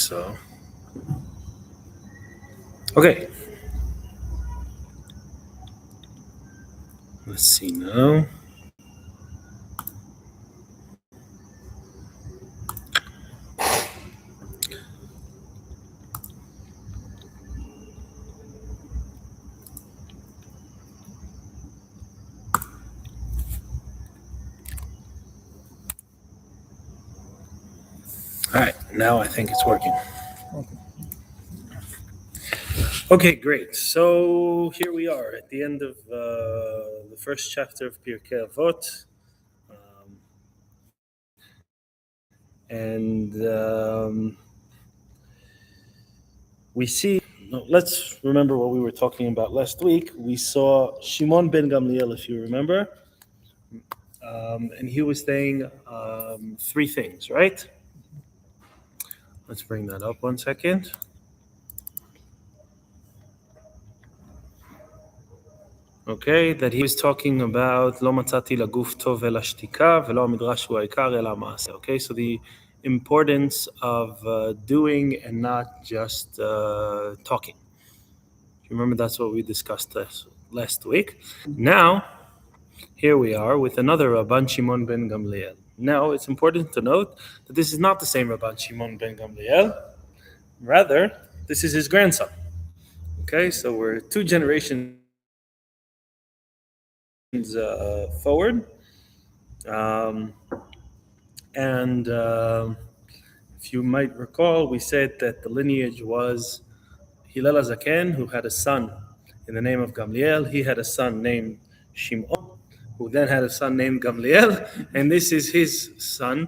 so. Okay. Let's see now. All right, now I think it's working. Okay, great. So here we are at the end of the first chapter of Pirkei Avot. And we see, let's remember what we were talking about last week. We saw Shimon ben Gamliel, if you remember, and he was saying three things, right? Let's bring that up 1 second. Okay, that he was talking about lo matzati laguf tov el hashtika velo midrash hu ha'ikar el ha'maaseh. Okay, so the importance of doing and not just talking. Remember, that's what we discussed last week. Now, here we are with another Rabban Shimon ben Gamliel. Now, it's important to note that this is not the same Rabban Shimon ben Gamliel. Rather, this is his grandson. Okay, so we're 2 generations forward. And if you might recall, we said that the lineage was Hillel HaZaken, who had a son in the name of Gamliel. He had a son named Shimon, who then had a son named Gamliel, and this is his son,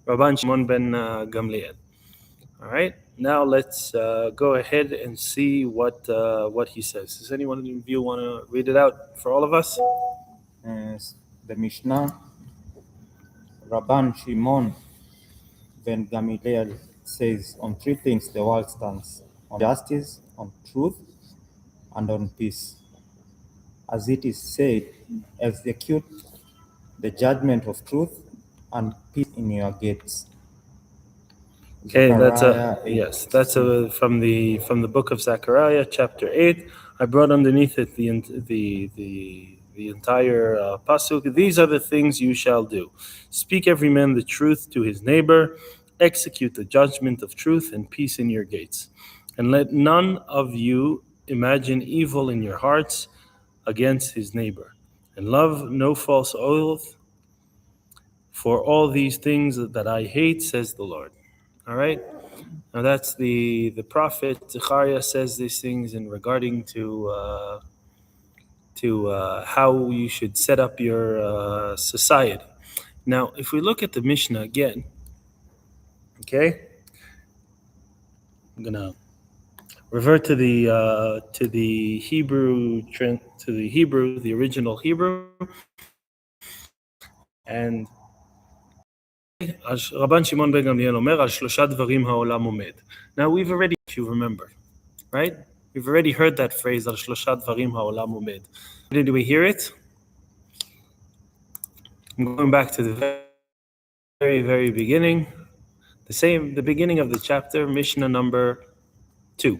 Rabban Shimon ben Gamliel. All right, now let's go ahead and see what he says. Does anyone of you want to read it out for all of us? The Mishnah, Rabban Shimon ben Gamliel says, on 3 things the world stands: on justice, on truth, and on peace. As it is said, execute the judgment of truth and peace in your gates. Okay, that's from the book of Zechariah, chapter 8. I brought underneath it the entire pasuk. These are the things you shall do: speak every man the truth to his neighbor, execute the judgment of truth and peace in your gates, and let none of you imagine evil in your hearts against his neighbor, and love no false oath. For all these things that I hate, says the Lord. All right. Now that's the prophet Zechariah says these things in regarding to how you should set up your society. Now, if we look at the Mishnah again, okay, I'm gonna revert to the Hebrew, the original Hebrew, and Rabban Shimon ben Gamliel omer al shlosha dvarim ha'olam omed. Now we've already, if you remember, right? We've already heard that phrase al shlosha dvarim ha'olam omed. Did we hear it? I'm going back to the very, very beginning. The beginning of the chapter, Mishnah number 2.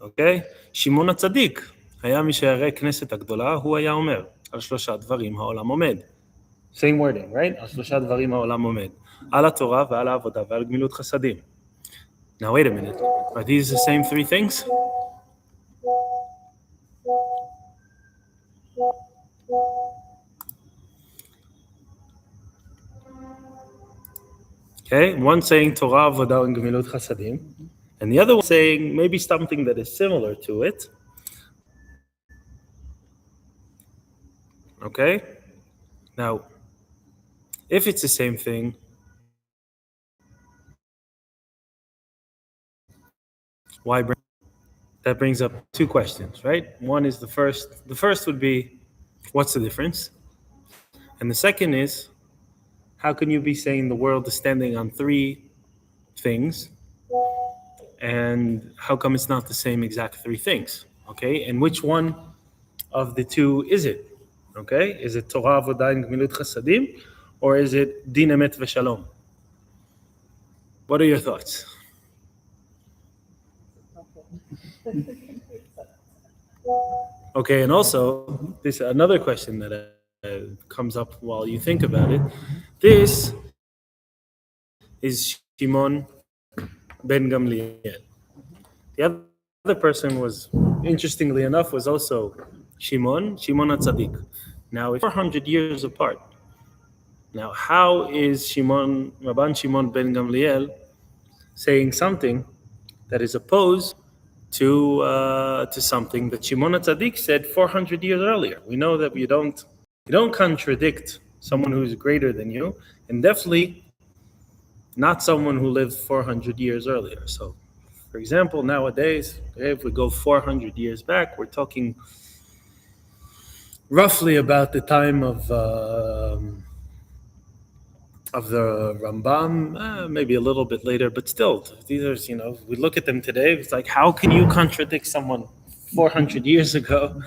Okay? שמעון הצדיק היה משערי כנסת הגדולה, הוא היה אומר על 3 דברים העולם עומד. Same wording, right? על 3 דברים העולם עומד. על התורה ועל העבודה ועל גמילות חסדים. Now wait a minute. Are these the same 3 things? Okay, one saying Torah, Avodah, and Gemilut Chasadim, and the other one saying maybe something that is similar to it. Okay, now, if it's the same thing, why bring? That brings up 2 questions, right? One is the first would be, what's the difference? And the second is, how can you be saying the world is standing on 3 things, and how come it's not the same exact 3 things? Okay, and which one of the 2 is it? Okay, is it Torah, Avodah, and Gemilut Chasadim, or is it Din Emet V'Shalom? What are your thoughts? Okay, and also this another question that comes up while you think about it. This is Shimon ben Gamliel. The other person was, interestingly enough, was also Shimon Atzadik. Now, if they're 400 years apart, now how is Rabban Shimon ben Gamliel saying something that is opposed to something that Shimon Atzadik said 400 years earlier? We know that you don't contradict someone who's greater than you, and definitely not someone who lived 400 years earlier. So, for example, nowadays, if we go 400 years back, we're talking roughly about the time of the Rambam, maybe a little bit later, but still, these are, we look at them today, it's like, how can you contradict someone 400 years ago?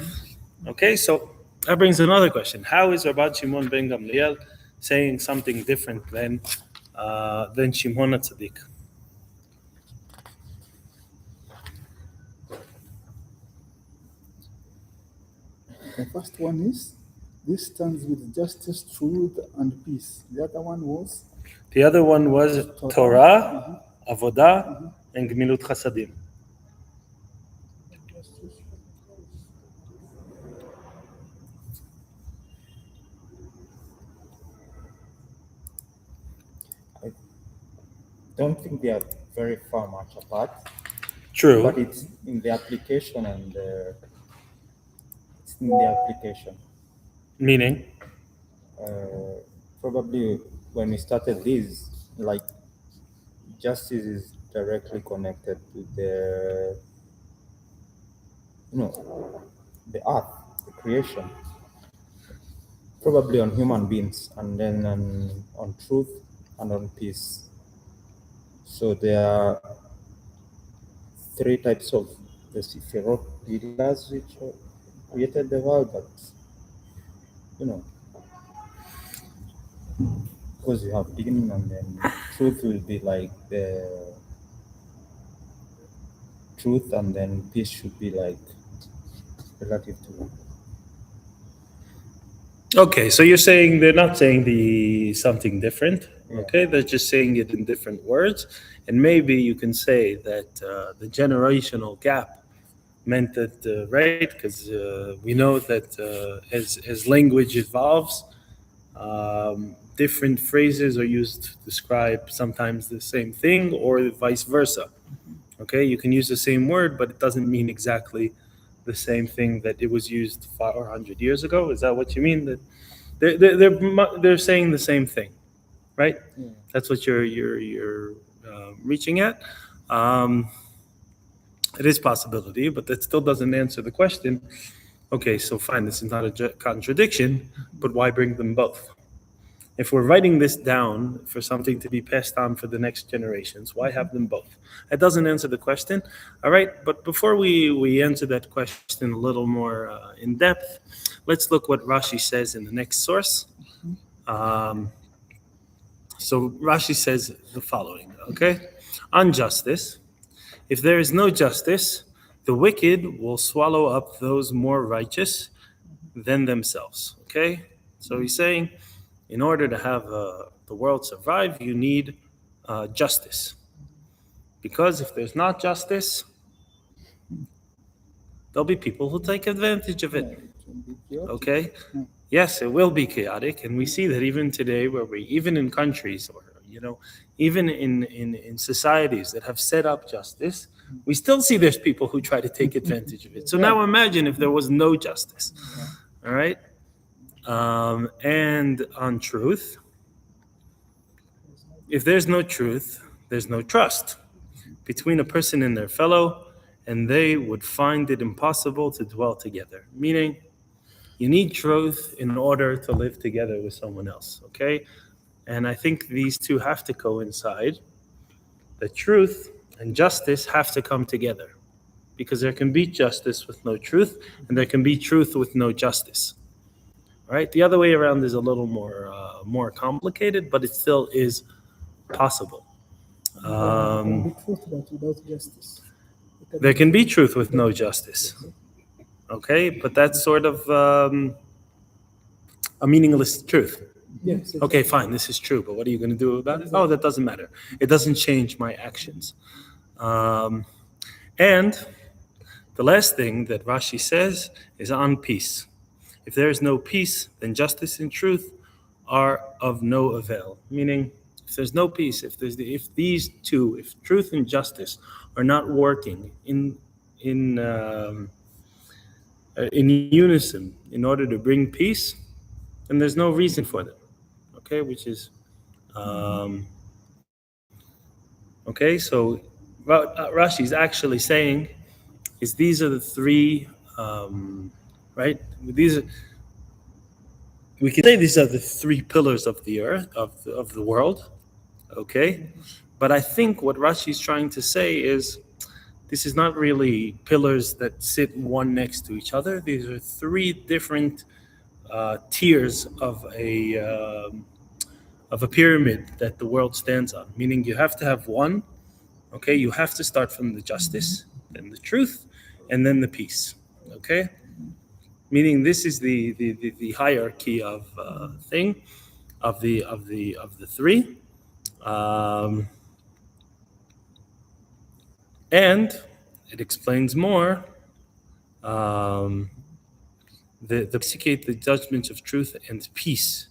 Okay, so that brings another question. How is Rabban Shimon ben Gamliel saying something different than Shimon HaTzadik? The first one is, this stands with justice, truth, and peace. The other one was? The other one was Torah, Avot A, and Gmilut Chasadim. I don't think they are very far much apart. True. But it's in the application and it's in the application. Meaning? Probably when we started this, like justice is directly connected to the earth, the creation. Probably on human beings, and then on truth and on peace. So there are three types of the Sifirot pillars which created the world, but because you have beginning, and then truth will be like the truth, and then peace should be like relative to. Okay, so you're saying they're not saying something different. Okay, they're just saying it in different words, and maybe you can say that the generational gap meant that right, because we know that as language evolves, different phrases are used to describe sometimes the same thing or vice versa. Okay, you can use the same word, but it doesn't mean exactly the same thing that it was used 400 years ago. Is that what you mean? That they're saying the same thing, right? Yeah. That's what you're reaching at. It is possibility, but that still doesn't answer the question. Okay, so fine, this is not a contradiction, but why bring them both? If we're writing this down for something to be passed on for the next generations, why have them both? That doesn't answer the question. All right, but before we answer that question a little more in depth, let's look what Rashi says in the next source. So Rashi says the following, okay? On justice, if there is no justice, the wicked will swallow up those more righteous than themselves, okay? So he's saying, in order to have the world survive, you need justice. Because if there's not justice, there'll be people who take advantage of it. Okay? Yes, it will be chaotic, and we see that even today, even in countries, or even in societies that have set up justice, we still see there's people who try to take advantage of it. So now imagine if there was no justice. All right? And on truth, if there's no truth, there's no trust between a person and their fellow, and they would find it impossible to dwell together. Meaning, you need truth in order to live together with someone else, okay? And I think these two have to coincide. The truth and justice have to come together, because there can be justice with no truth, and there can be truth with no justice. Right? The other way around is a little more complicated, but it still is possible. The truth, but without justice. There can be truth with no justice. Okay, but that's sort of a meaningless truth. Yes. Okay, fine, this is true, but what are you going to do about it? Oh, that doesn't matter. It doesn't change my actions. And the last thing that Rashi says is on peace. If there is no peace, then justice and truth are of no avail. Meaning, if there's no peace, if these two, if truth and justice are not working in unison in order to bring peace, then there's no reason for them. Okay, which is okay. So Rashi is actually saying is these are the three, right? We can say these are the three pillars of the earth of the world. Okay, but I think what Rashi is trying to say is this is not really pillars that sit one next to each other. These are three different tiers of a pyramid that the world stands on. Meaning, you have to have one. Okay, you have to start from the justice, then the truth, and then the peace. Okay, meaning this is the hierarchy of thing of the three. And it explains more the execute the judgments of truth and peace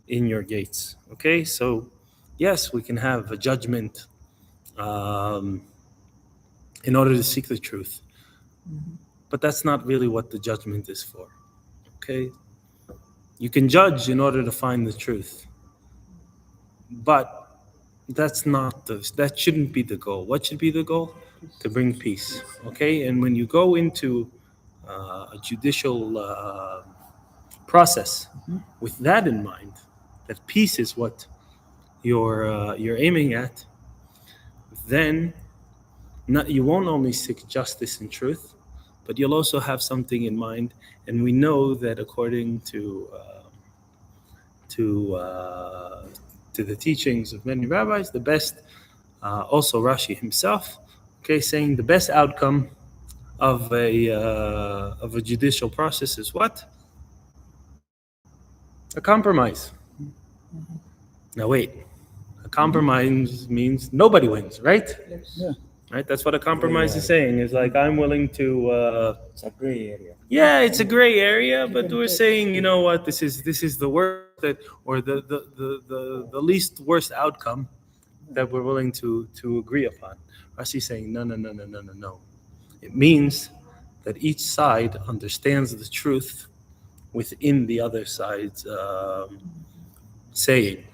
in your gates. Okay, so yes, we can have a judgment in order to seek the truth, but that's not really what the judgment is for. Okay, you can judge in order to find the truth, but that shouldn't be the goal. What should be the goal? To bring peace. Okay, and when you go into a judicial process with that in mind, that peace is what you're aiming at, then you won't only seek justice and truth, but you'll also have something in mind. And we know that according to the teachings of many rabbis, the best, also Rashi himself, okay, saying the best outcome of a judicial process is what? A compromise. Now wait, a compromise means nobody wins, right? Yeah. Right. That's what a compromise is saying. Is like I'm willing to. It's a gray area. Yeah, it's a gray area, but we're saying, you know what, this is the worst that, or the least worst outcome that we're willing to agree upon. Rashi's saying no. It means that each side understands the truth within the other side's saying,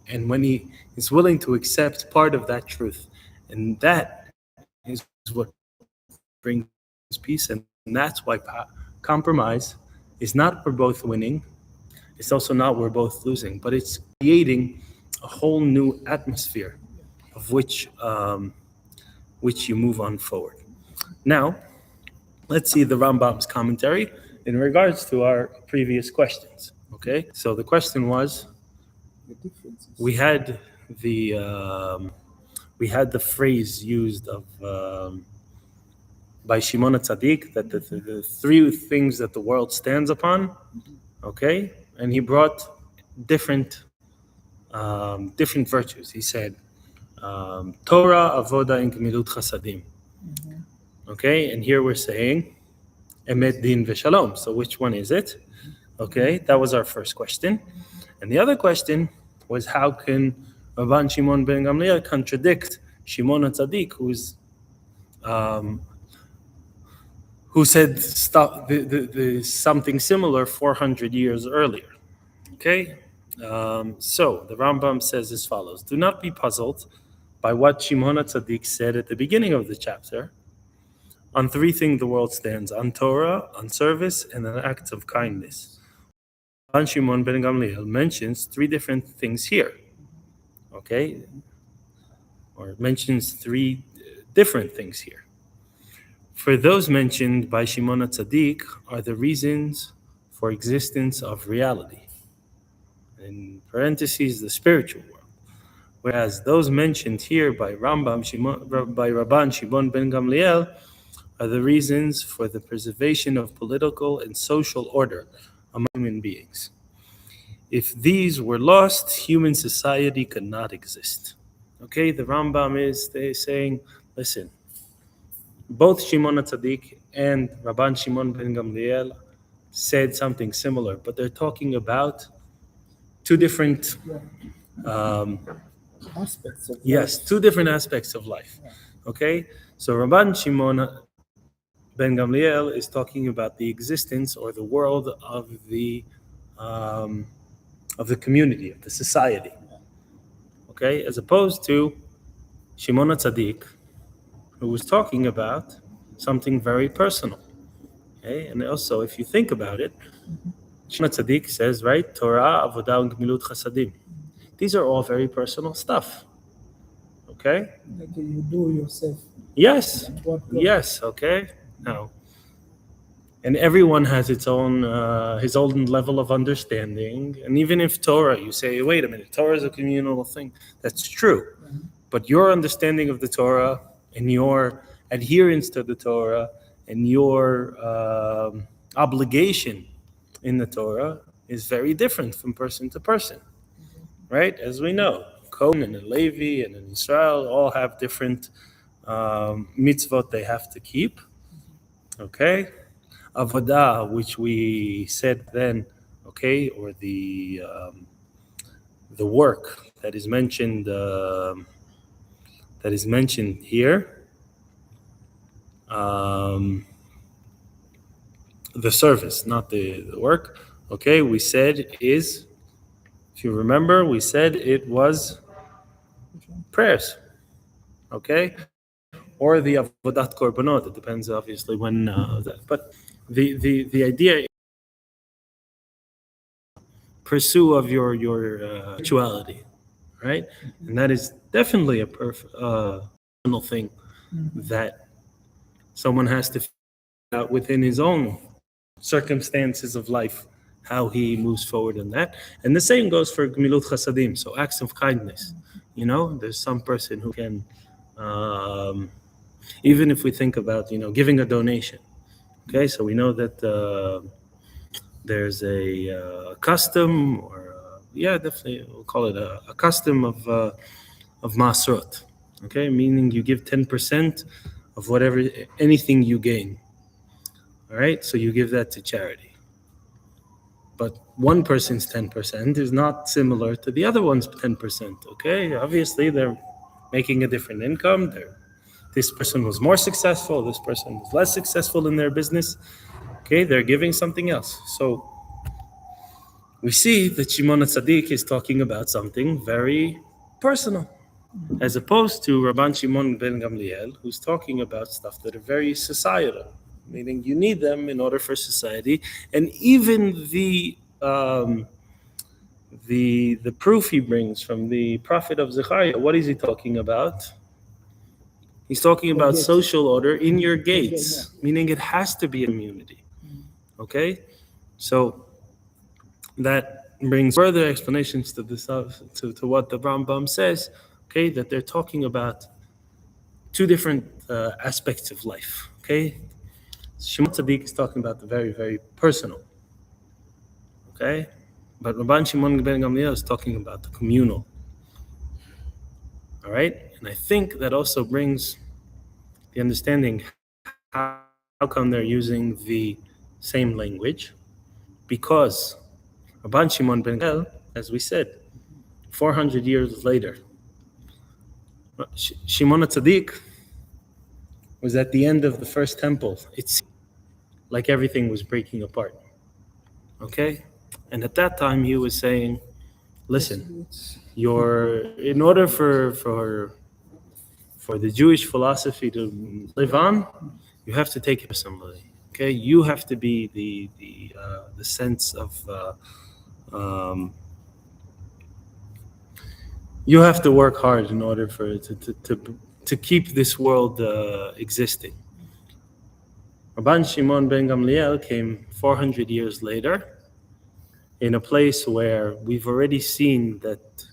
and when he is willing to accept part of that truth, and that is what brings peace, and that's why compromise is not we're both winning. It's also not we're both losing, but it's creating a whole new atmosphere of which you move on forward. Now, let's see the Rambam's commentary in regards to our previous questions. Okay, so the question was, The differences. we had the phrase used of by Shimon HaTzadik that the three things that the world stands upon. Okay, and he brought different virtues. He said Torah, Avoda, and Gemilut Chasadim. Okay, and here we're saying Emet, Din, Veshalom. So which one is it? Okay, that was our first question. And the other question was, how can Rabban Shimon ben Gamliel contradict Shimon HaTzadik, who said something similar 400 years earlier? Okay, so the Rambam says as follows: do not be puzzled by what Shimon HaTzadik said at the beginning of the chapter. On three things the world stands: on Torah, on service, and on acts of kindness. Rabban Shimon ben Gamliel mentions three different things here. Okay, or mentions three different things here. For those mentioned by Shimon HaTzadik are the reasons for existence of reality. In parentheses, the spiritual world. Whereas those mentioned here by Rabban Shimon ben Gamliel are the reasons for the preservation of political and social order among human beings. If these were lost, human society could not exist. Okay, the Rambam is saying, listen, both Shimon HaTzadik and Rabban Shimon ben Gamliel said something similar, but they're talking about two different Aspects of yes, life. two different aspects of life. Okay, so Rabban Shimon ben Gamliel is talking about the existence or the world of the community, of the society. Okay, as opposed to Shimon HaTzadik, who was talking about something very personal. Okay, and also if you think about it, Shimon HaTzadik says, right, Torah, Avodah, and Gemilut Chasadim. These are all very personal stuff. Okay? Like you do yourself. Yes. And what God- Yes. Okay. Now, and everyone has its own his own level of understanding. And even if Torah, you say, wait a minute, Torah is a communal thing. That's true. But your understanding of the Torah and your adherence to the Torah and your obligation in the Torah is very different from person to person, right? As we know, Cohen and a Levi and an Israel all have different mitzvot they have to keep. Okay, Avodah, which we said then, okay, or the work that is mentioned here, the service, not the work. Okay, we said is, if you remember, we said it was prayers. Okay, or the avodat korbanot. It depends, obviously, when that. But the idea is pursue of your spirituality, right? And that is definitely a personal thing that someone has to figure out within his own circumstances of life, how he moves forward in that. And the same goes for Gemilut Chasadim, so acts of kindness. You know, there's some person who can, even if we think about, giving a donation. Okay, so we know that there's a custom, or definitely we'll call it a custom of masrot. Okay, meaning you give 10% of anything you gain. All right, so you give that to charity. But one person's 10% is not similar to the other one's 10%. Okay, obviously they're making a different income. This person was more successful. This person was less successful in their business. Okay, they're giving something else. So we see that Shimon HaTzadik is talking about something very personal, as opposed to Rabban Shimon ben Gamliel, who's talking about stuff that are very societal, meaning you need them in order for society. And even the proof he brings from the prophet of Zechariah, what is he talking about? He's talking about social order in your gates, meaning it has to be a community. Okay, so that brings further explanations to this, to what the Rambam says. Okay, that they're talking about two different aspects of life. Okay, Shimon Tzaddik is talking about the very, very personal. Okay, but Rabban Shimon ben Gamliel is talking about the communal. All right, and I think that also brings the understanding how come they're using the same language, because Rabban Shimon ben Gamliel, as we said, 400 years later, Shimon HaTzadik was at the end of the first temple. It seemed like everything was breaking apart. Okay? And at that time he was saying, listen, in order for the Jewish philosophy to live on, you have to take it personally. Okay? You have to be the sense of you have to work hard in order for it to keep this world existing. Rabban Shimon ben Gamliel came 400 years later in a place where we've already seen that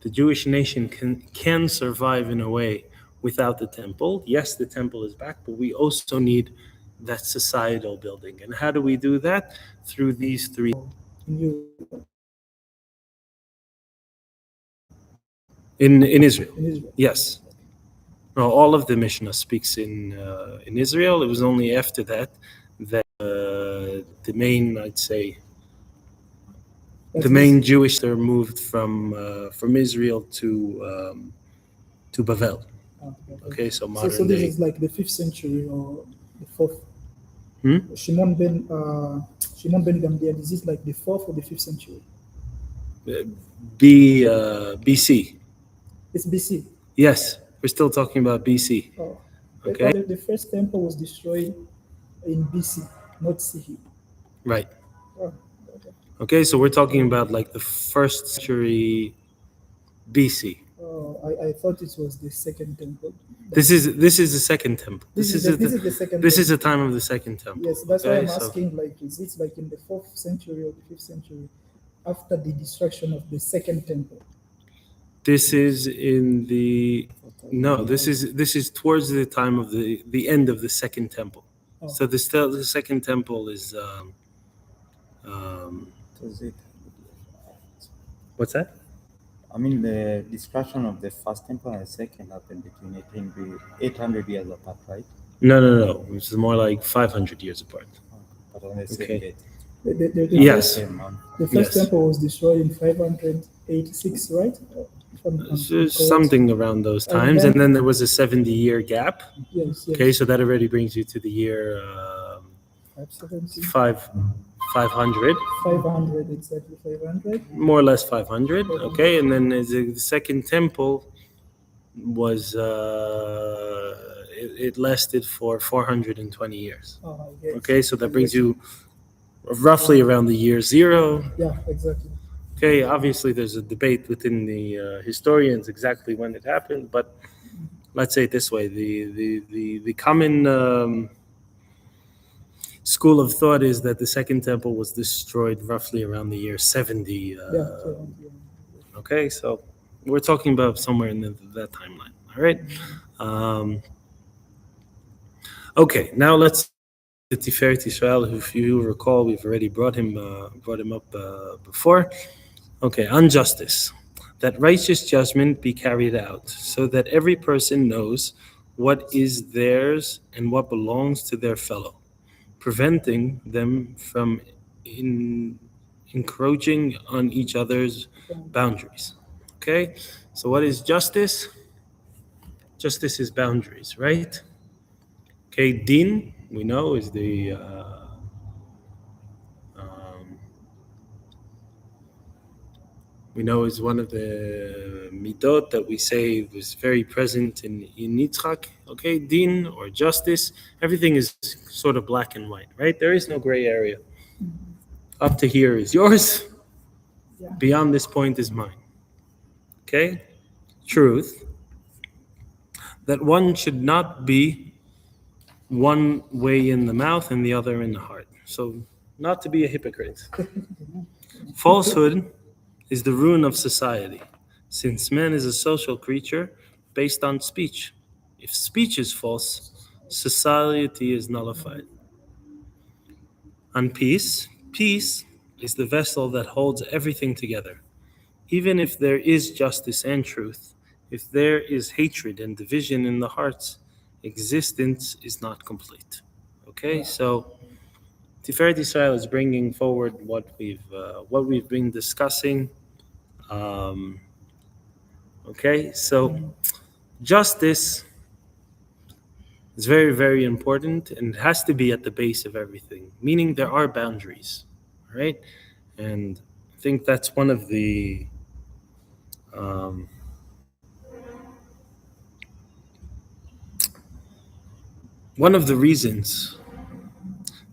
the Jewish nation can survive in a way without the temple. Yes, the temple is back, but we also need that societal building. And how do we do that? Through these three. In Europe. In Israel. In Israel. Yes. No, all of the Mishnah speaks in Israel. It was only after that that the main, I'd say, the main Jewish are moved from Israel to Bavel. Okay, so modern so this day. is like the 5th century or the 4th. Hmm? Shimon ben Gamliel. Is this like the 4th or the 5th century? BC. It's BC. Yes, we're still talking about BC. Oh, Okay. The first temple was destroyed in BC, not CE. Right. Oh, okay. Okay, so we're talking about like the 1st century BC. Oh, I thought it was the second temple. This is the second temple. This is the second. This is the time of the second temple. Yes, that's why okay? I'm asking. Like, is it like in the 4th century or the 5th century, after the destruction of the second temple? This is in the no. This is towards the time of the end of the second temple. Oh. So the second temple is what's that? I mean, the destruction of the first temple and the second happened between 800 years apart, right? No. It's more like 500 years apart. But on the same Okay. date. Yes. The first temple was destroyed in 586, right? Something around those times, and then there was a 70-year gap. Yes. Okay, so that already brings you to the year 500. 500, exactly 500. More or less 500. Okay, and then the second temple was it lasted for 420 years. Oh, yes. Okay, so that brings you roughly around the year 0. Yeah, exactly. Okay, obviously there's a debate within the historians exactly when it happened, but let's say it this way: the common school of thought is that the second temple was destroyed roughly around the year 70. Okay, so we're talking about somewhere in that timeline. All right. Okay, now let's the Tiferet Israel, who, if you recall, we've already brought him up before. Okay, on justice, that righteous judgment be carried out, so that every person knows what is theirs and what belongs to their fellow, preventing them from encroaching on each other's boundaries. Okay, so what is justice? Justice is boundaries, right? Okay, din, we know, is the we know is one of the midot that we say was very present in Yitzchak. Okay, din or justice, everything is sort of black and white, right? There is no gray area. Up to here is yours. Beyond this point is mine. Okay, truth. That one should not be one way in the mouth and the other in the heart. So, not to be a hypocrite. Falsehood is the ruin of society, since man is a social creature based on speech. If speech is false, society is nullified. On peace, peace is the vessel that holds everything together. Even if there is justice and truth, if there is hatred and division in the hearts, existence is not complete. Okay, so Tiferet Israel is bringing forward what we've been discussing. Okay, so justice is very, very important, and it has to be at the base of everything. Meaning there are boundaries, right? And I think that's one of the reasons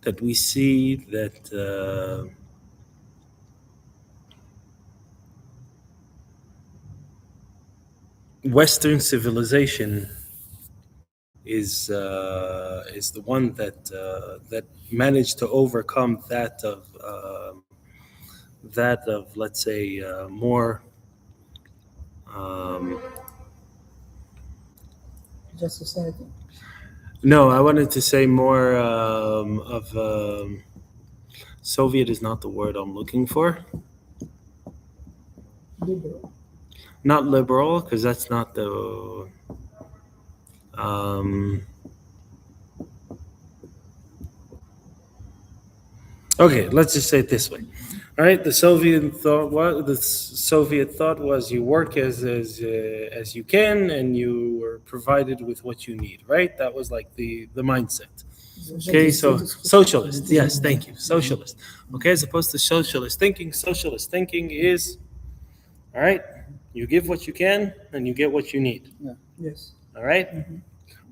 that we see that Western civilization is the one that managed to overcome that of, let's say, more, Um, Just society. no, I wanted to say more of Soviet is not the word I'm looking for. Liberal. Not liberal, because that's not the. Um, okay, let's just say it this way. All right, the Soviet thought was you work as you can, and you were provided with what you need. Right, that was like the mindset. Okay, so socialist. Yes, thank you, socialist. Okay, as opposed to socialist thinking is all right. You give what you can, and you get what you need. Yes. All right.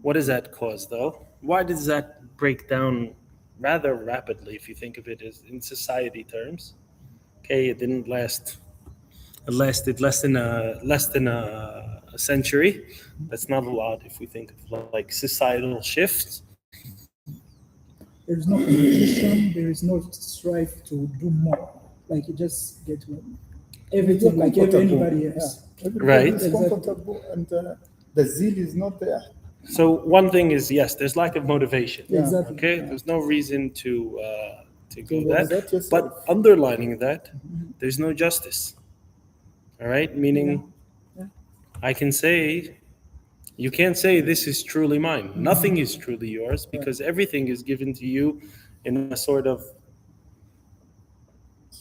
What does that cause, though? Why does that break down rather rapidly if you think of it as in society terms? Okay, it didn't last. It lasted less than a century. That's not a lot if we think of like societal shifts. There is no competition. There is no strive to do more. Like you just get everything like anybody else. Everybody right is comfortable, and the zeal is not there. So one thing is yes, there's lack of motivation. Yeah. Exactly. Okay, there's no reason to go that. Yourself. But underlining that, there's no justice. All right, meaning I can say, you can't say this is truly mine. Nothing is truly yours because everything is given to you in a sort of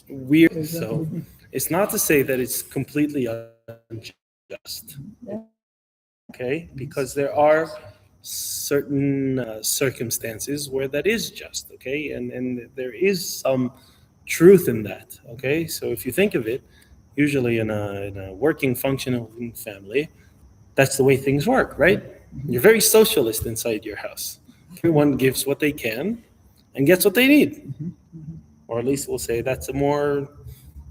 weird. So it's not to say that it's completely unjust. Okay, because there are certain circumstances where that is just. Okay, and there is some truth in that. Okay, so if you think of it, usually in a working, functioning family, that's the way things work, right? You're very socialist inside your house. Everyone gives what they can and gets what they need. Or at least we'll say that's a more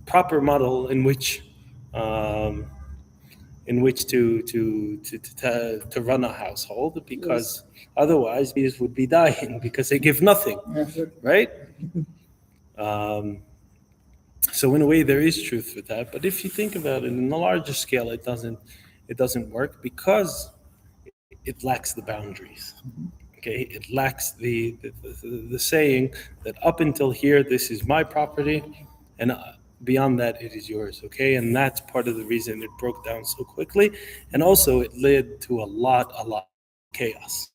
proper model um, in which to run a household, because otherwise babies would be dying because they give nothing, right? Um, so in a way there is truth with that, but if you think about it in a larger scale, it doesn't work because it lacks the boundaries. Okay, it lacks the saying that up until here this is my property, and beyond that it is yours. Okay, and that's part of the reason it broke down so quickly, and also it led to a lot of chaos,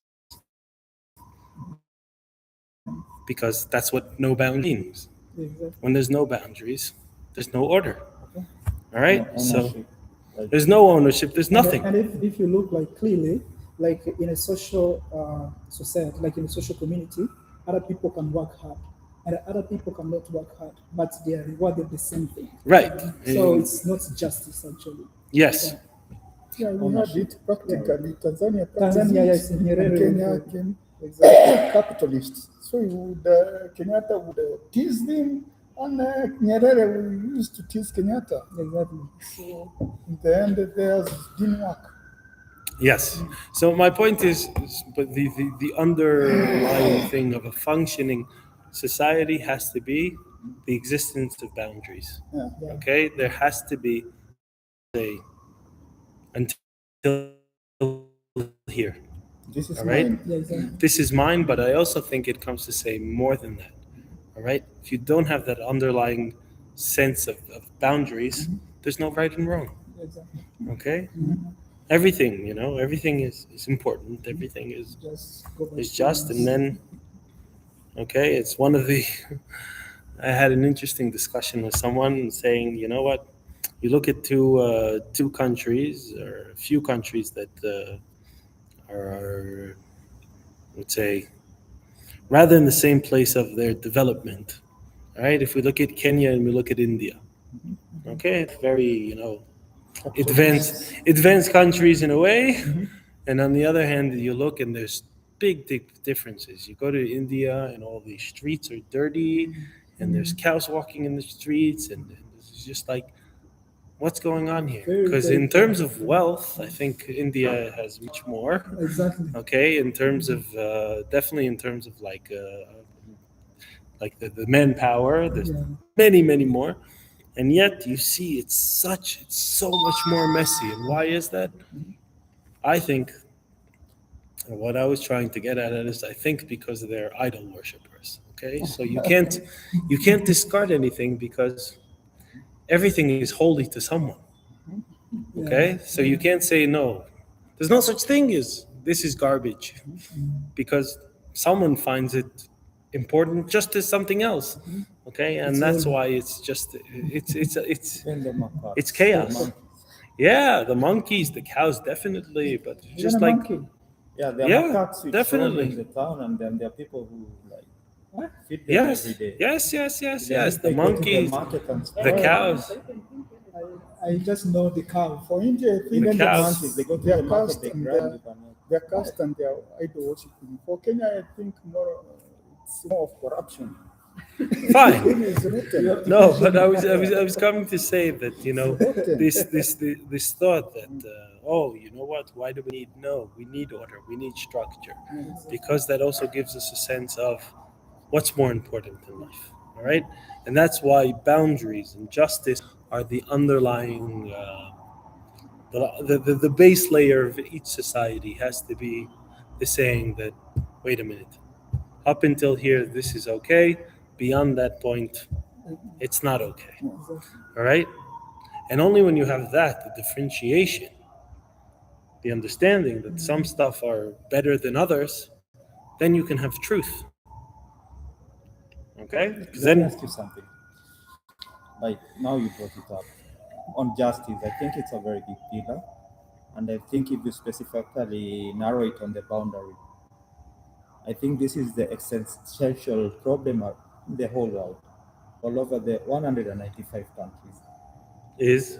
because that's what no boundary means. When there's no boundaries, there's no order. All right, so there's no ownership, there's nothing. And if you look like clearly, like in a social society, like in a social community, other people can work hard and other people cannot work hard, but they are rewarded the same thing. Right. So it's not justice actually. Yes. Yeah, we had it practically. Tanzania, yes, in Kenya, capitalists. So Kenyatta would tease them, and Nyerere used to tease Kenyatta. Exactly. So in the end, theirs didn't work. Yes. So my point is but the underlying thing of a functioning society has to be the existence of boundaries. Yeah. Okay? There has to be a until here. This is all right? mine. Yeah, exactly. This is mine, but I also think it comes to say more than that. All right? If you don't have that underlying sense of boundaries, there's no right and wrong. Exactly. Okay? Everything, everything is important. Everything is just, and then, okay, it's one of the. I had an interesting discussion with someone saying, you know what, you look at two countries or a few countries that are, let's say, rather in the same place of their development. All right, if we look at Kenya and we look at India, okay, it's very, advanced countries in a way. And on the other hand, you look and there's big differences. You go to India and all these streets are dirty, and there's cows walking in the streets, and it's just like, what's going on here? Because in terms of wealth, I think India has much more. Exactly. Okay, in terms of definitely in terms of like the manpower, there's many more. And yet you see it's so much more messy. And why is that? I think what I was trying to get at is I think because they're idol worshippers. Okay, so you can't discard anything because everything is holy to someone. Okay, so you can't say no. There's no such thing as this is garbage because someone finds it important just as something else. Okay, and It's that's holy. why it's Even the macaques, it's the chaos. monkeys. Yeah, the monkeys, the cows, definitely, but Even just a like monkey. Yeah, there are yeah, macaques which roam in definitely. the town, and then there are people who like Huh? feed them every Yes, day. yes, yes, yes, Even yes. if The they go to the monkeys, market and the spoil cows, I just know the cow. For India, I think even the cows. monkeys, they go to they are the market, cast they and grab it and their caste and their idol worshiping. For Kenya, I think more it's more of corruption. Fine. Kenya is rotten. No, but I was coming to say that Rotten. this thought that oh, you know what? Why do we need? No, we need order. We need structure because that also gives us a sense of what's more important in life. All right, and that's why boundaries and justice are the underlying the base layer of each society has to be the saying that wait a minute, up until here this is okay, beyond that point it's not okay. All right, and only when you have that, the differentiation, the understanding that some stuff are better than others, then you can have truth. Okay, because let me then ask you something. Like now you brought it up on justice. I think it's a very big pillar, and I think if you specifically narrow it on the boundary, I think this is the existential problem in the whole world, all over the 195 countries. is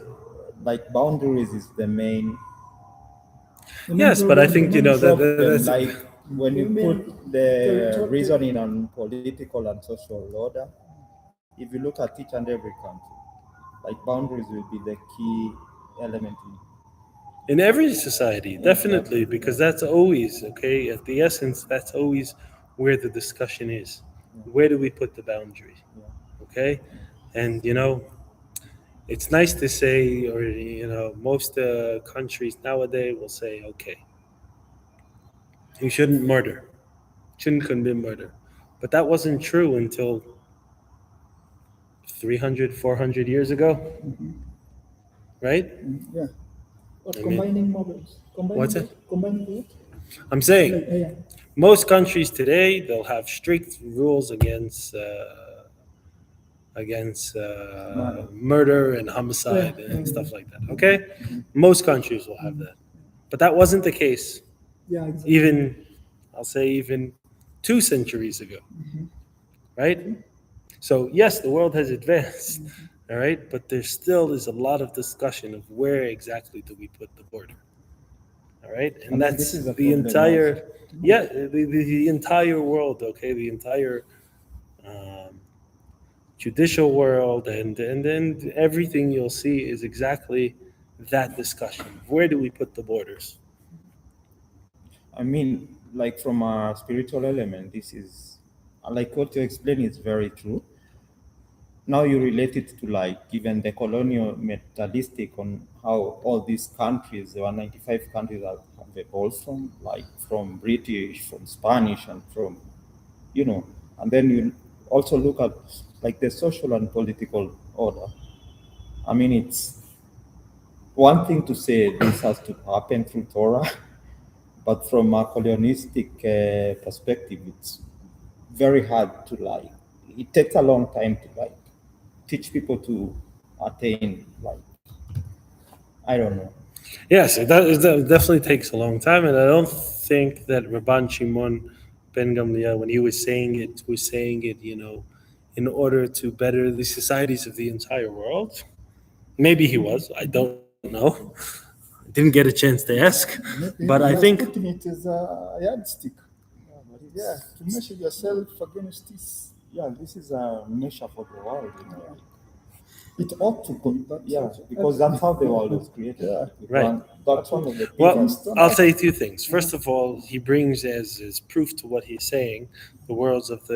Like boundaries is the main You mean yes, but I think you mean problem. that's Like when You you mean put the territory? reasoning on political and social order, if you look at each and every country, like boundaries will be the key element in every society, in exactly. definitely, because that's always okay. At the essence, that's always where the discussion is. Yeah, Where do we put the boundary? yeah, Okay, and it's nice to say, or most countries nowadays will say, okay, you shouldn't murder, shouldn't commit murder, but that wasn't true until 300, 400 years ago, right? yeah. What I mean, combining models? what's Combining it? what? Combining what? I'm saying Like, yeah. most countries today they'll have strict rules against murder. murder and Yeah. homicide Yeah. and stuff like that. Okay, most countries will have that, but that wasn't the case Yeah, exactly. even I'll say even 2 centuries ago, right? So yes, the world has advanced, all right, but there still is a lot of discussion of where exactly do we put the border, all right, and And then this that's is a the problem also. entire yeah the entire world, okay, the entire um, judicial world, and then everything you'll see is exactly that discussion. Where do we put the borders? I mean, like from a spiritual element, this is like what you explain is very true. Now you relate it to like given the colonial methodistic on how all these countries, there were 95 countries that have evolved from, like from British, from Spanish, and from, you know, and then you also look at like the social and political order. I mean, it's one thing to say this has to happen through Torah, but from a colonialistic perspective, it's very hard to like. It takes a long time to like teach people to attain like I don't know. Yes, it definitely takes a long time, and I don't think that Rabban Shimon ben Gamliel, when he was saying it, in order to better the societies of the entire world. Maybe he was. I don't know. I didn't get a chance to ask, but I He think was putting it as a yardstick. Yeah, but Yeah, it's to measure yourself against this. yeah, this is a measure for the world, you know. It ought to be, but Yeah, because that's how the world was created. Yeah. Like, with right. that's one of the Well, pillars. I'll say 2 things. First of all, he brings as proof to what he's saying the words of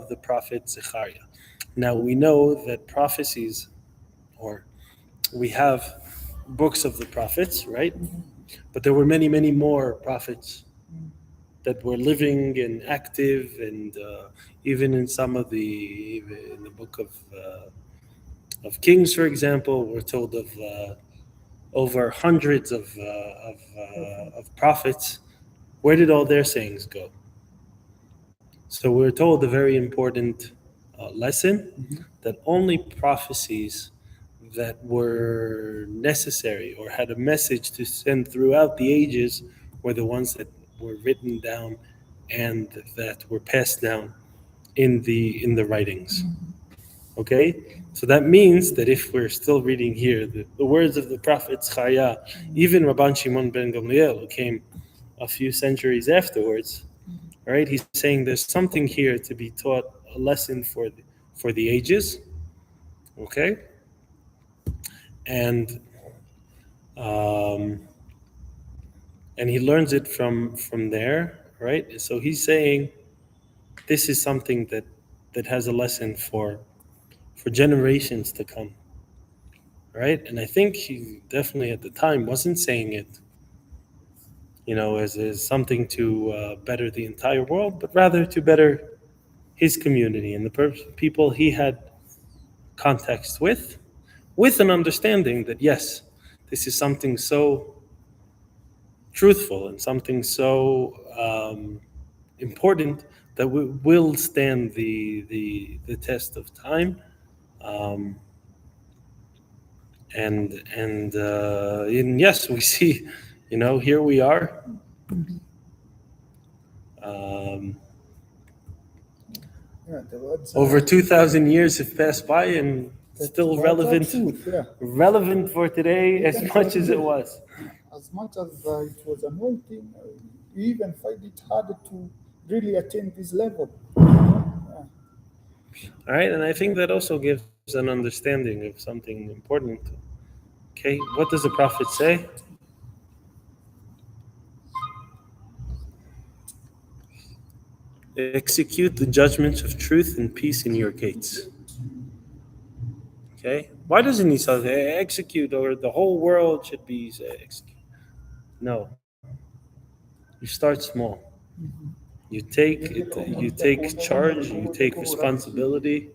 the prophet Zechariah. Now we know that prophecies or we have books of the prophets, right? But there were many, many more prophets that were living and active, and even in some of in the book of Kings, for example, we're told of over hundreds of prophets. Where did all their sayings go? So we're told a very important lesson that only prophecies that were necessary or had a message to send throughout the ages were the ones that were written down and that were passed down in the writings. Okay, so that means that if we're still reading here the words of the prophet Chaya, even Rabban Shimon ben Gamliel, who came a few centuries afterwards, right? He's saying there's something here to be taught, a lesson for the ages. Okay, and um, and he learns it from there, right? So he's saying this is something that has a lesson for generations to come, right? And I think he definitely at the time wasn't saying it, as something to better the entire world, but rather to better his community and the people he had context with an understanding that yes, this is something so truthful and something so important that will stand the test of time. Um, and yes, we see, here we are. Um, The words over 2,000 years have passed by and still relevant, truth, yeah. relevant for today as much as it was. As much as it was anointing, you even find it harder to really attain this level. All right, and I think that also gives an understanding of something important. Okay, what does the prophet say? Execute the judgments of truth and peace in your gates. Okay, why doesn't he say execute, or the whole world should be execute? No, you start small. You take charge. You take responsibility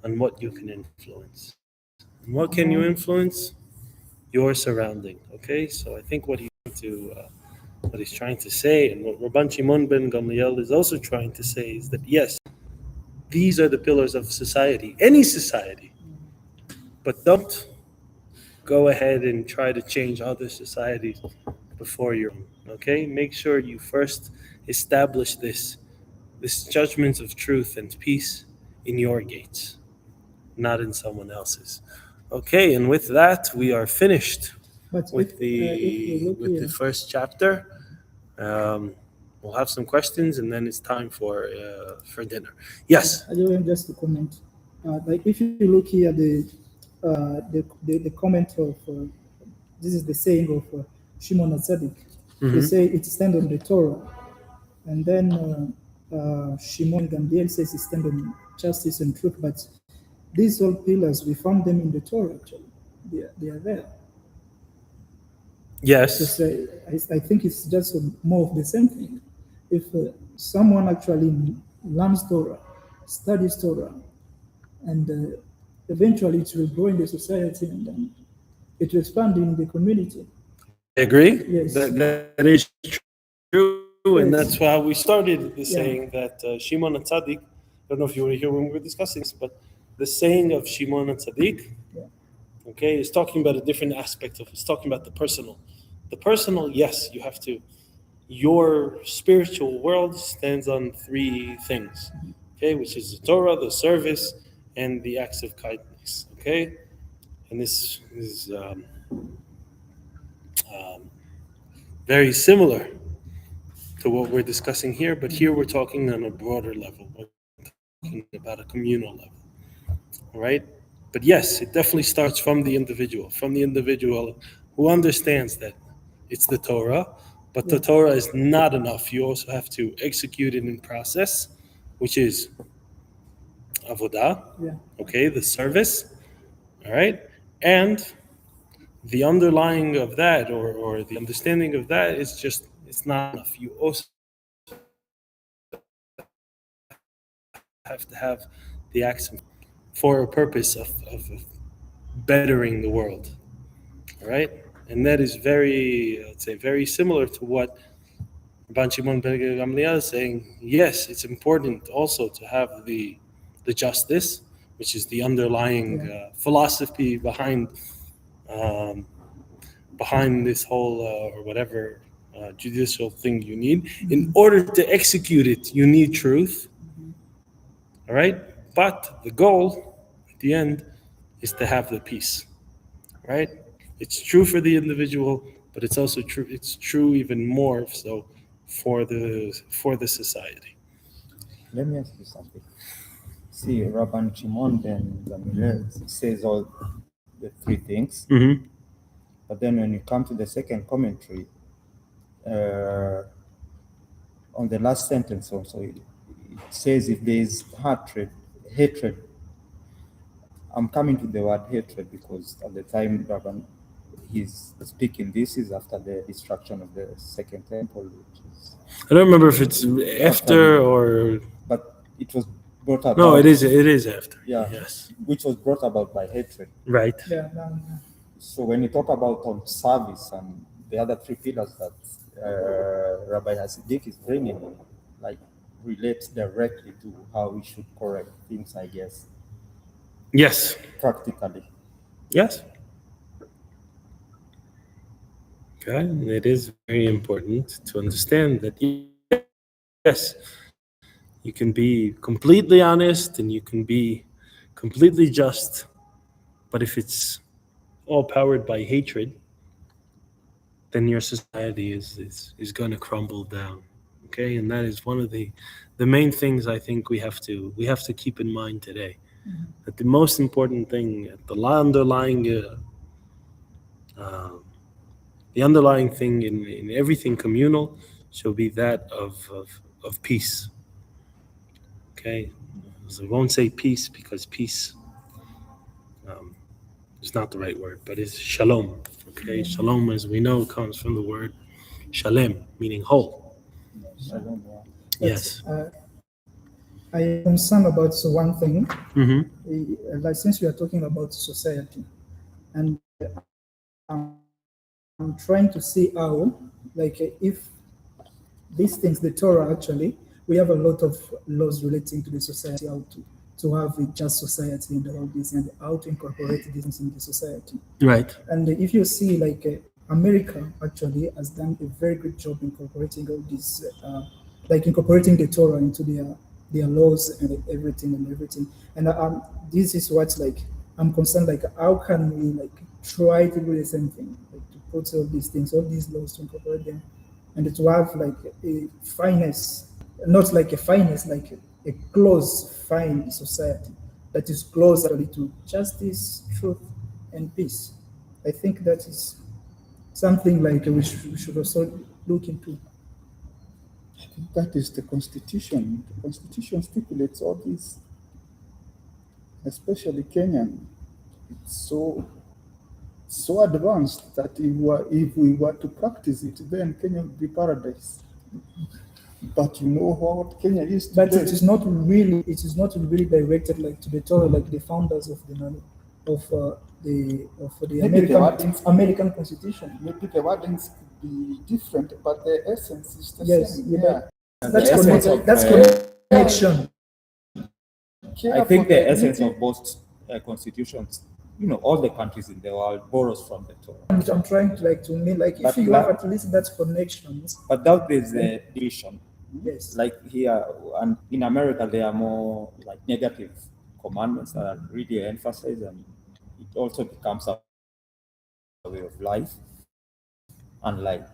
on what you can influence. And what can you influence? Your surrounding. Okay, so I think what he's trying to say, and what Rabban Shimon ben Gamliel is also trying to say, is that yes, these are the pillars of society, any society, but don't go ahead and try to change other societies before your own. Okay, make sure you first establish this judgment of truth and peace in your gates, not in someone else's. Okay, and with that we are finished But with if you look the here, first chapter. We'll have some questions, and then it's time for dinner. Yes. I just to comment. Like if you look here, the comment of this is the saying of Shimon Atzadik. They say it stands on the Torah, and then Shimon Gamliel says it stands on justice and truth. But these all pillars, we found them in the Torah. Actually, they are there. Yes. Just, I think it's just more of the same thing. If someone actually learns Torah, studies Torah, and eventually it will grow in the society, and then it will expand in the community. I agree. Yes. That is true, and Yes. that's why we started the Yeah. saying that Shimon and Tzaddik. I don't know if you were here when we were discussing this, but the saying of Shimon and Tzaddik, okay, is talking about a different aspect of it. It's talking about the personal. The personal, yes, you have to. Your spiritual world stands on three things, okay, which is the Torah, the service, and the acts of kindness, okay? And this is very similar to what we're discussing here, but here we're talking on a broader level. We're talking about a communal level, all right? But yes, it definitely starts from the individual who understands that it's the Torah, but the Torah is not enough. You also have to execute it in process, which is Avot A, okay, the service, all right? And the underlying of that, or the understanding of that, is just, it's not enough. You also have to have the accent for a purpose of bettering the world. All right? And that is very, let's say, very similar to what Rabban Shimon ben Gamliel is saying. Yes, it's important also to have the justice, which is the underlying philosophy um, behind this whole or whatever judicial thing you need. In order to execute it, you need truth. All right? But the goal at the end is to have the peace. Right? It's true for the individual, but it's also true. It's true even more so for the society. Let me ask you something. See, Rabban Shimon ben Gamliel says all the three things, but then when you come to the second commentary, on the last sentence also, it says if there is hatred. I'm coming to the word hatred because at the time Rabban he's speaking, this is after the destruction of the second temple, which is, I don't remember if it's after or. but it was brought about. No, it is. It is after. Yeah. Yes. Which was brought about by hatred. Right. Yeah. So when you talk about on service and the other three pillars that Rabbi Hasidic is bringing, like relates directly to how we should correct things, I guess. Yes. Practically. Yes. Okay. It is very important to understand that, yes, you can be completely honest and you can be completely just, but if it's all powered by hatred, then your society is going to crumble down. Okay, and that is one of the main things I think we have to keep in mind today. That the most important thing, the underlying thing in everything communal shall be that of peace. Okay, so I won't say peace because peace is not the right word, but it's shalom. Okay, shalom, as we know, comes from the word shalem, meaning whole. Yes. I am concerned about one thing. Mm-hmm. Like since we are talking about society, and I'm trying to see how, like, if these things, the Torah actually, we have a lot of laws relating to the society, how to have a just society and all this, and how to incorporate these things in the society. Right. And if you see, like, America actually has done a very good job incorporating all these, like incorporating the Torah into their laws and everything. And this is what's like, I'm concerned, like, how can we like try to do the same thing, like to put all these things, all these laws, to incorporate them, and to have like a fineness, not like a fineness, like a close, fine society that is close actually to justice, truth, and peace. I think that is something like we should also look into. I think that is the Constitution. The Constitution stipulates all this, especially Kenyan. It's so advanced that if we were to practice it, then Kenya would be paradise. But you know what Kenya is today? But it is not really directed like to the Torah, like the founders of the American Constitution. Maybe the wordings could be different, but the essence is the Yes, same. yeah. And That's the essence of, connection. I think the essence of both constitutions, all the countries in the world borrows from the Torah. I'm trying to like to mean like if But you that- have at least that connections. But that is a division. Yes. Like here and in America, there are more like negative commandments that are really emphasized, and it also becomes a way of life. And like,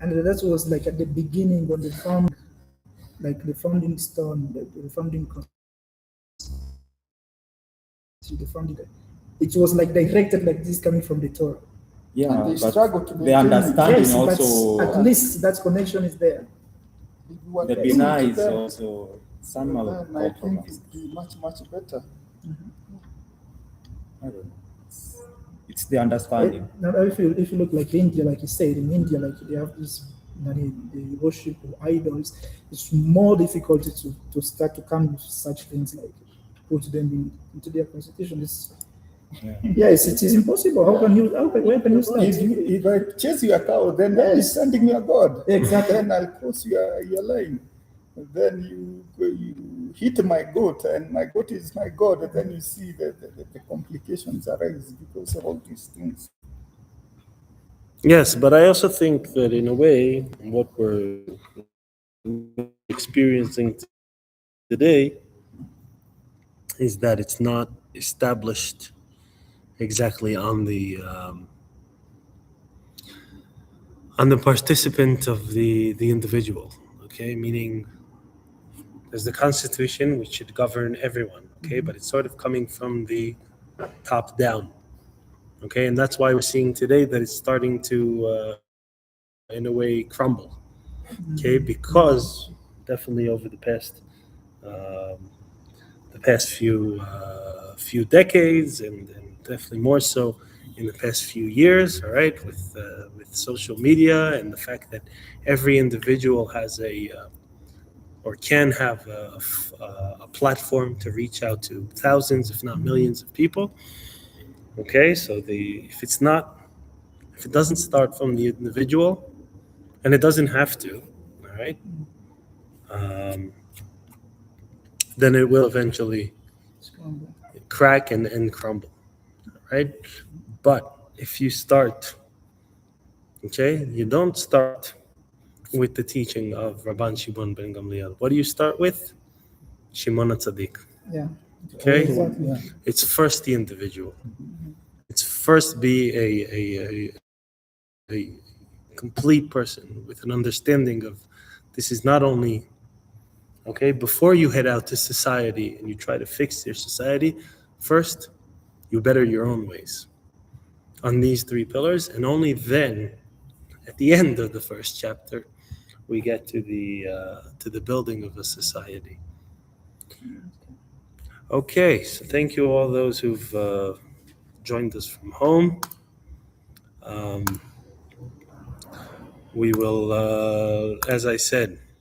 And that was like at the beginning when they found like the founding stone, the founding it was like directed like this coming from the Torah. yeah, And they but struggle to the maintain it. understanding Yes, also, but at least that connection is there. If we were the to Binah do is that, also somehow then I think compromised. it'd be much better. I don't know. It's the understanding. Now, if you look like India, like you said, in India, like they have this, they worship idols. It's more difficult to start to come with such things like put them into their constitution. Yes, it is impossible. Where can you start? If I chase your cow, then that is sending me a god. Exactly. Then I'll cross your line. Then you hit my goat, and my goat is my god. And then you see the complications arise because of all these things. Yes, but I also think that in a way, what we're experiencing today is that it's not established exactly on the participant of the individual. Okay, meaning there's the Constitution which should govern everyone. Okay, but it's sort of coming from the top down. Okay, and that's why we're seeing today that it's starting to, in a way, crumble. Okay, because definitely over the past few decades, and definitely more so in the past few years. All right, with social media and the fact that every individual has or can have a platform to reach out to thousands, if not millions, of people. Okay, so if it doesn't start from the individual, and it doesn't have to, all right, then it will eventually crack and crumble, right? But if you start, okay, you don't start with the teaching of Rabban Shimon ben Gamliel. What do you start with? Shimon HaTzadik. Yeah. Okay, Exactly. it's first the individual. It's first be a complete person with an understanding of this is not only, okay, before you head out to society and you try to fix your society, first you better your own ways on these three pillars, and only then, at the end of the first chapter, we get to the building of a society. Okay, so thank you all those who've joined us from home. We will, as I said,